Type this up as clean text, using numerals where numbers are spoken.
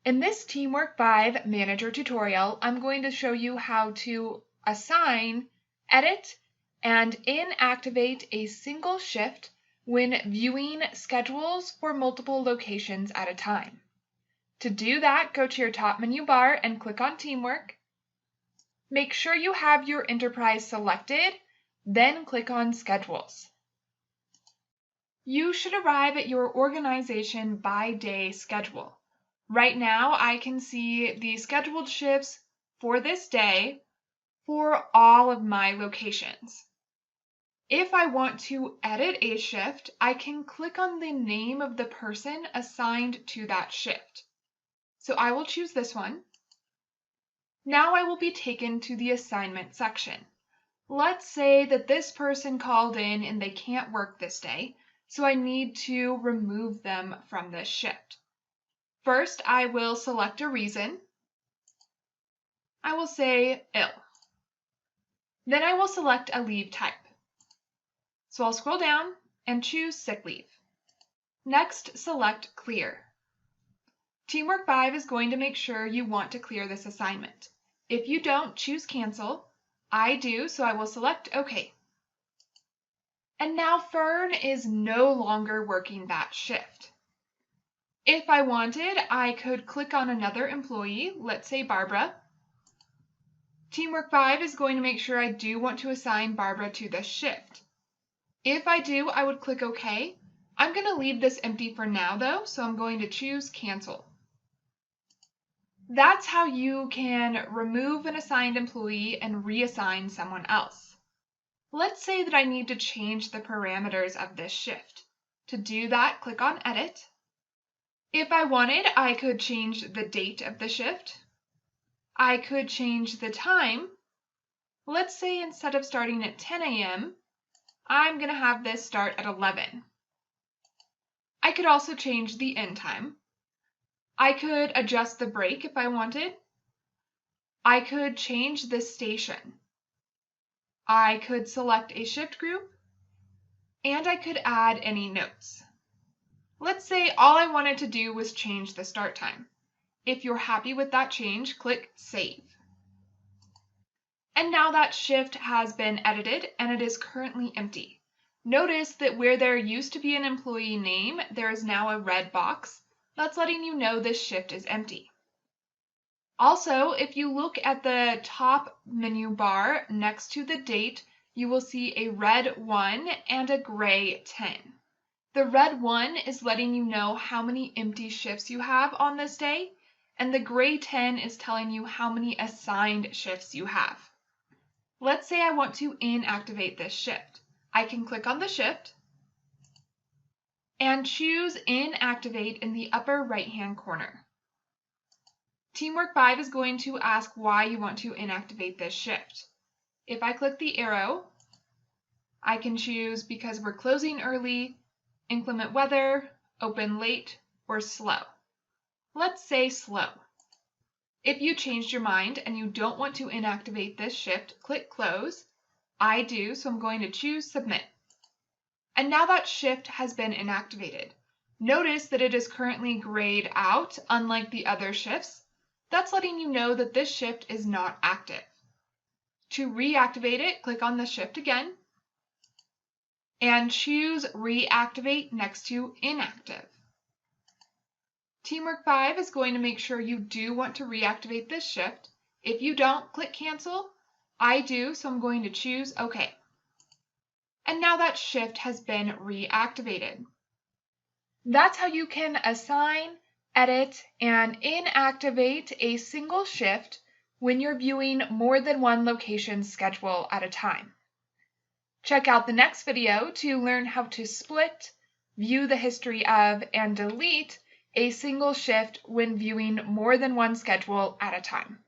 In this TeamWork 5 Manager tutorial, I'm going to show you how to assign, edit, and inactivate a single shift when viewing schedules for multiple locations at a time. To do that, go to your top menu bar and click on TeamWork. Make sure you have your enterprise selected, then click on Schedules. You should arrive at your organization by day schedule. Right now, I can see the scheduled shifts for this day for all of my locations. If I want to edit a shift, I can click on the name of the person assigned to that shift. So I will choose this one. Now I will be taken to the assignment section. Let's say that this person called in and they can't work this day, so I need to remove them from this shift. First, I will select a reason. I will say ill. Then I will select a leave type. So I'll scroll down and choose sick leave. Next, select clear. TeamWork 5 is going to make sure you want to clear this assignment. If you don't, choose cancel. I do, so I will select OK. And now Fern is no longer working that shift. If I wanted, I could click on another employee, let's say Barbara. TeamWork 5 is going to make sure I do want to assign Barbara to this shift. If I do, I would click OK. I'm going to leave this empty for now though, so I'm going to choose cancel. That's how you can remove an assigned employee and reassign someone else. Let's say that I need to change the parameters of this shift. To do that, click on Edit. If I wanted, I could change the date of the shift. I could change the time. Let's say instead of starting at 10 a.m., I'm going to have this start at 11. I could also change the end time. I could adjust the break if I wanted. I could change the station. I could select a shift group, and I could add any notes. Let's say all I wanted to do was change the start time. If you're happy with that change, click Save. And now that shift has been edited and it is currently empty. Notice that where there used to be an employee name, there is now a red box. That's letting you know this shift is empty. Also, if you look at the top menu bar next to the date, you will see a red 1 and a gray 10. The red 1 is letting you know how many empty shifts you have on this day, and the gray 10 is telling you how many assigned shifts you have. Let's say I want to inactivate this shift. I can click on the shift and choose Inactivate in the upper right-hand corner. TeamWork 5 is going to ask why you want to inactivate this shift. If I click the arrow, I can choose because we're closing early, inclement weather, open late, or slow. Let's say slow. If you changed your mind and you don't want to inactivate this shift, click Close. I do, so I'm going to choose Submit. And now that shift has been inactivated. Notice that it is currently grayed out, unlike the other shifts. That's letting you know that this shift is not active. To reactivate it, click on the shift again and choose Reactivate next to Inactive. TeamWork 5 is going to make sure you do want to reactivate this shift. If you don't, click Cancel. I do, so I'm going to choose OK. And now that shift has been reactivated. That's how you can assign, edit, and inactivate a single shift when you're viewing more than one location's schedule at a time. Check out the next video to learn how to split, view the history of, and delete a single shift when viewing more than one schedule at a time.